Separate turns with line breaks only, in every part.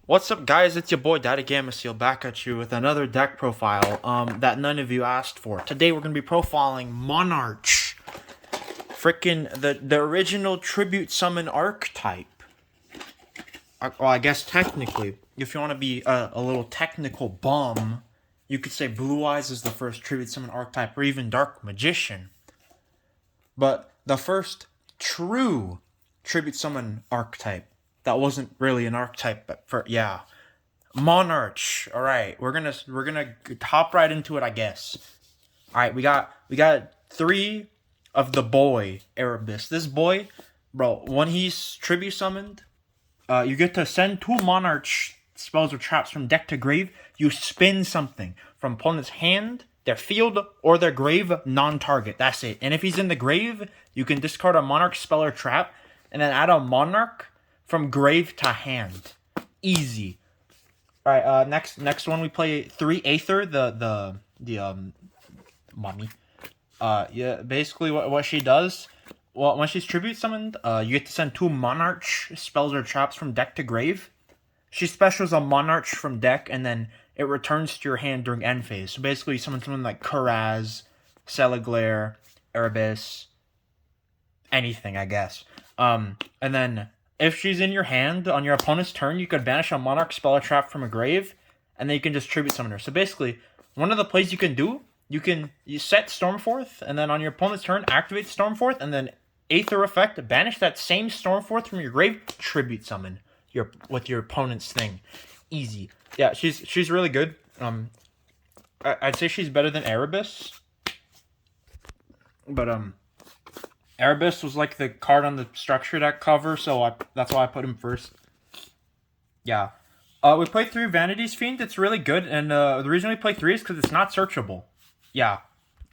What's up, guys? It's your boy Daddy Gamma Seal back at you with another deck profile that none of you asked for. Today we're gonna be profiling Monarch, freaking the original tribute summon archetype. Well, I guess technically, if you want to be a little technical bum, you could say Blue Eyes is the first tribute summon archetype, or even Dark Magician. But the first true tribute summon archetype that wasn't really an archetype, but Mon Arch. All right, we're gonna hop right into it, I guess. All right, we got 3 of the boy Erebus. This boy, bro, when he's tribute summoned, you get to send 2 Monarch spells or traps from deck to grave. You spin something from opponent's hand, their field, or their grave, non-target. That's it. And if he's in the grave, you can discard a Monarch spell or trap, and then add a Monarch from grave to hand. Easy. All right. Next one we play 3 Aether. The mommy. Yeah. Basically, what she does. Well, when she's tribute summoned, you get to send 2 Monarch spells or traps from deck to grave. She specials a Monarch from deck, and then it returns to your hand during end phase. So basically, you summon someone like Karaz, Celaglare, Erebus, anything, I guess. And then if she's in your hand on your opponent's turn, you could banish a Monarch spell or trap from a grave, and then you can just tribute summon her. So basically, one of the plays you can do, you set Stormforth, and then on your opponent's turn, activate Stormforth, and then Aether effect, banish that same Stormforth from your grave, tribute summon with your opponent's thing. Easy. Yeah, she's really good. I'd say she's better than Erebus, but Erebus was like the card on the structure deck cover, so that's why I put him first. Yeah. We played 3 Vanity's Fiend. It's really good, and the reason we play 3 is because it's not searchable. Yeah.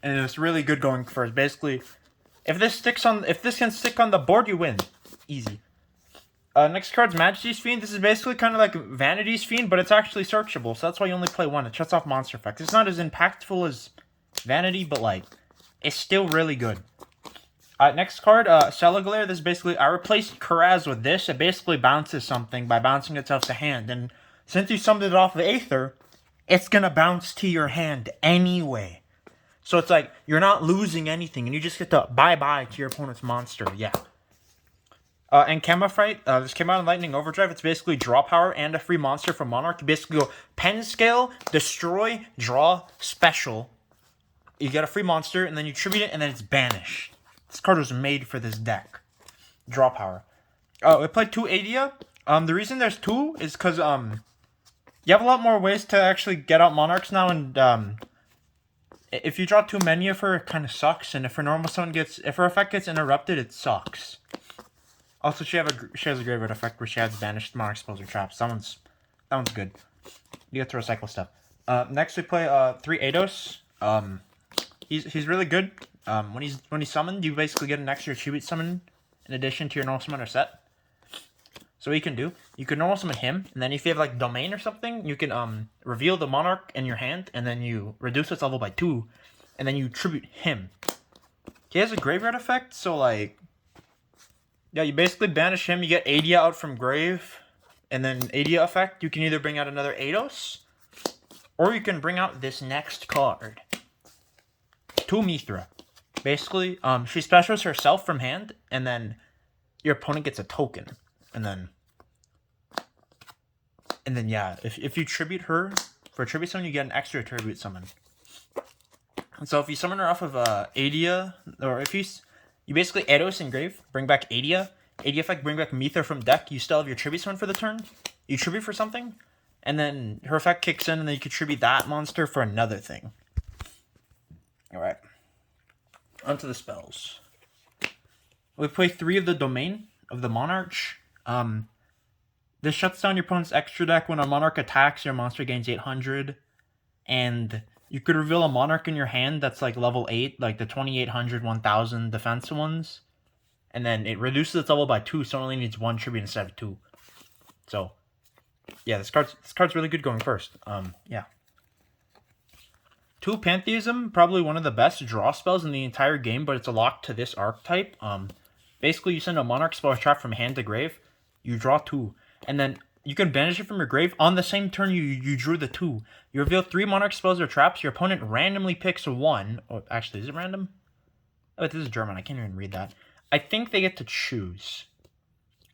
And it's really good going first. Basically, if this can stick on the board, you win. Easy. Next card's Majesty's Fiend. This is basically kind of like Vanity's Fiend, but it's actually searchable, so that's why you only play 1. It shuts off monster effects. It's not as impactful as Vanity, but like, it's still really good. Next card, Celaglare. This is basically, I replaced Karaz with this. It basically bounces something by bouncing itself to hand. And since you summoned it off the Aether, it's going to bounce to your hand anyway. So it's like, you're not losing anything, and you just get to bye-bye to your opponent's monster. Yeah. And Chemifrite, this came out in Lightning Overdrive. It's basically draw power and a free monster from Monarch. You basically go pen scale, destroy, draw, special. You get a free monster, and then you tribute it, and then it's banished. This card was made for this deck. Draw power. We played 2 Adia. The reason there's 2 is because you have a lot more ways to actually get out Monarchs now, and if you draw too many of her, it kind of sucks. And if her normal summon if her effect gets interrupted, it sucks. Also, she has a graveyard effect where she has banished Monarch spells or traps. That one's good. You get to recycle stuff. Next we play 3 Eidos. He's really good. When he's summoned, you basically get an extra tribute summon in addition to your normal summoner set. So what you can normal summon him, and then if you have like Domain or something, you can reveal the Monarch in your hand, and then you reduce its level by 2, and then you tribute him. He has a graveyard effect, so like, yeah, you basically banish him, you get Adia out from grave, and then Adia effect, you can either bring out another Eidos, or you can bring out this next card. 2 Mithra. Basically, she specials herself from hand, and then your opponent gets a token. And then yeah, if you tribute her, for a tribute summon, you get an extra tribute summon. And so if you summon her off of Adia, or if you basically Eidos in grave, bring back Adia. Adia effect, bring back Mithra from deck, you still have your tribute summon for the turn. You tribute for something, and then her effect kicks in, and then you can tribute that monster for another thing. Alright. Onto the spells. We play 3 of the Domain of the Monarch. This shuts down your opponent's extra deck. When a Monarch attacks, your monster gains 800. And you could reveal a Monarch in your hand that's like level 8, like the 2800, 1000 defense ones. And then it reduces its level by 2, so it only needs 1 tribute instead of 2. So, yeah, this card's really good going first. Yeah. 2 Pantheism, probably one of the best draw spells in the entire game, but it's a lock to this archetype. Basically, you send a Monarch spell trap from hand to grave, you draw 2, and then you can banish it from your grave on the same turn you drew the 2. You reveal 3 Monarch spells or traps. Your opponent randomly picks 1. Oh, actually, is it random? Oh, this is German. I can't even read that. I think they get to choose.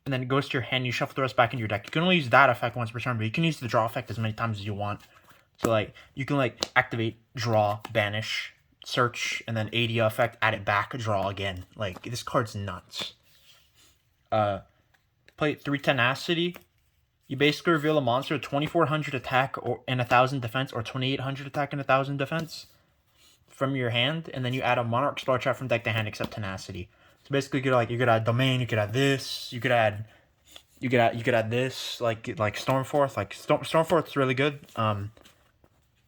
And then it goes to your hand. You shuffle the rest back into your deck. You can only use that effect once per turn, but you can use the draw effect as many times as you want. So, like, you can, like, activate, draw, banish, search, and then AD effect, add it back, draw again. Like, this card's nuts. Play 3 Tenacity. You basically reveal a monster with 2400 attack and 1000 defense, or 2800 attack and 1000 defense from your hand, and then you add a Monarch spell trap from deck to hand except Tenacity. So basically, you could add Domain, you could add this, you could add this, like Stormforth. Like Stormforth's really good.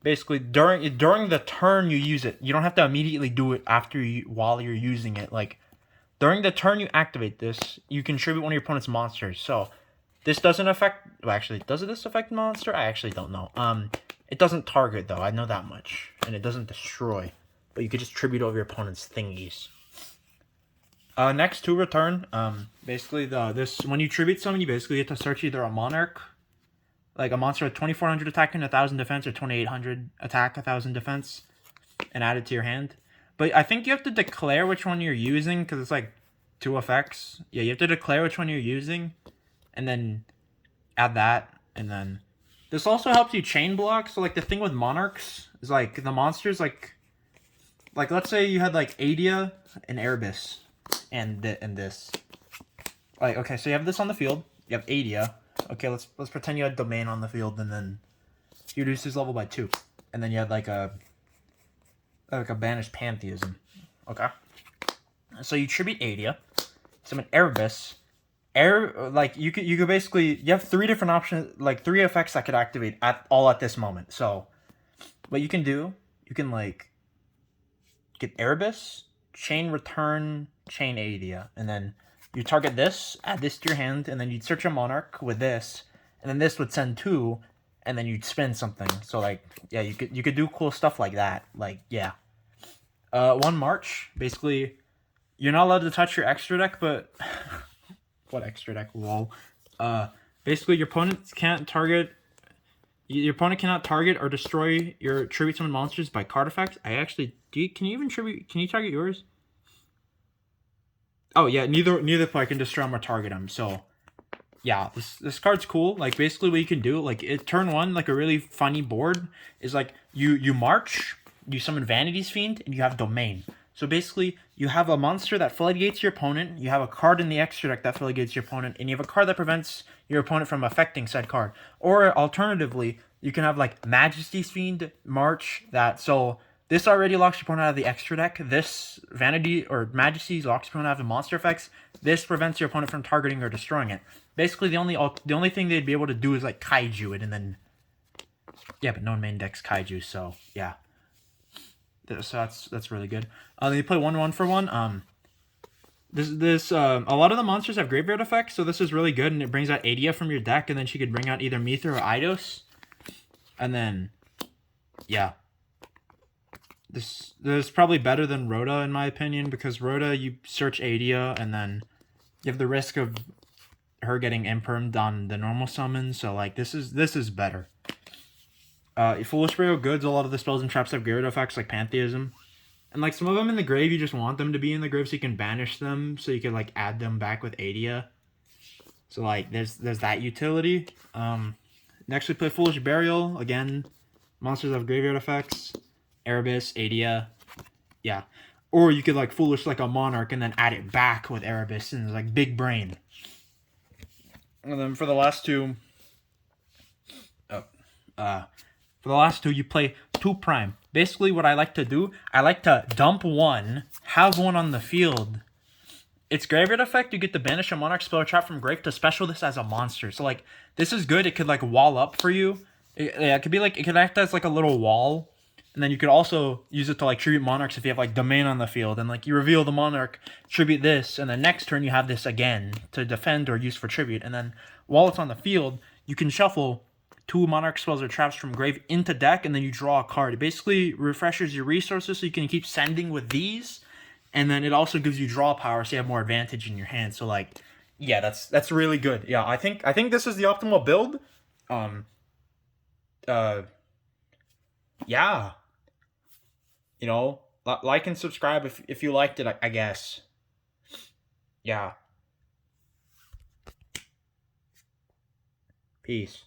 Basically during the turn you use it. You don't have to immediately do it while you're using it. Like during the turn you activate this, you contribute one of your opponent's monsters. So this doesn't affect. Well, actually, does this affect the monster? I actually don't know. It doesn't target though. I know that much, and it doesn't destroy. But you could just tribute over your opponent's thingies. Next to return. Basically when you tribute someone, you basically get to search either a Monarch, like a monster with 2400 attack and 1000 defense, or 2800 attack, 1000 defense, and add it to your hand. But I think you have to declare which one you're using, because it's like 2 effects. Yeah, you have to declare which one you're using, and then add that, and then this also helps you chain block. So like the thing with Monarchs is like the monsters like let's say you had like Adia and Erebus and this. Like, okay, so you have this on the field. You have Adia. Okay, let's pretend you had Domain on the field, and then you reduce his level by 2, and then you had like a banished Pantheism. Okay, so you tribute Adia, summon Erebus. You could basically, you have 3 different options, like 3 effects that could activate at this moment. So what you can do, you can like get Erebus, chain return, chain Adia, and then you target this, add this to your hand, and then you'd search a Monarch with this, and then this would send 2, and then you'd spin something. So like, yeah, you could do cool stuff like that. Like, yeah. 1 March, basically, you're not allowed to touch your extra deck, but what extra deck? Lol. Basically, your opponent cannot target or destroy your tribute summon monsters by card effects. Can you target yours? Oh yeah, neither player can destroy them or target them. So yeah, this card's cool. Like basically what you can do, like turn 1, like a really funny board is like you march, you summon Vanity's Fiend, and you have Domain. So basically you have a monster that floodgates your opponent, you have a card in the extra deck that floodgates your opponent, and you have a card that prevents your opponent from affecting said card. Or alternatively, you can have like Majesty's Fiend, March, so this already locks your opponent out of the extra deck. This Vanity or Majesty locks your opponent out of the monster effects. This prevents your opponent from targeting or destroying it. Basically, the only thing they'd be able to do is like Kaiju it, and then yeah, but no one main decks Kaiju, so yeah. So that's really good. Then you play 1/1 for 1. A lot of the monsters have graveyard effects, so this is really good, and it brings out Adia from your deck, and then she could bring out either Mythra or Eidos, and then yeah. This is probably better than Rhoda in my opinion, because Rhoda you search Adia and then you have the risk of her getting impermed on the normal summon. So like this is better. Foolish Burial Goods, a lot of the spells and traps have graveyard effects like Pantheism, and like some of them in the grave you just want them to be in the grave so you can banish them, so you can like add them back with Adia. So like there's that utility. Next we play Foolish Burial. Again, monsters have graveyard effects. Erebus, Adia, yeah. Or you could like Foolish like a Monarch and then add it back with Erebus, and it's like big brain. And then for the last 2, you play 2 Prime. Basically what I like to do, I like to dump 1, have 1 on the field. Its graveyard effect, you get to banish a Monarch spell or trap from grave to special this as a monster. So like this is good. It could like wall up for you. It could act as like a little wall. And then you could also use it to like tribute Monarchs if you have like Domain on the field, and like you reveal the Monarch, tribute this, and then next turn you have this again to defend or use for tribute. And then while it's on the field, you can shuffle 2 Monarch spells or traps from grave into deck, and then you draw a card. It basically refreshes your resources so you can keep sending with these, and then it also gives you draw power so you have more advantage in your hand. So like Yeah, that's really good. Yeah, I think this is the optimal build. Um, uh, yeah, like and subscribe if you liked it. I guess. Yeah. Peace.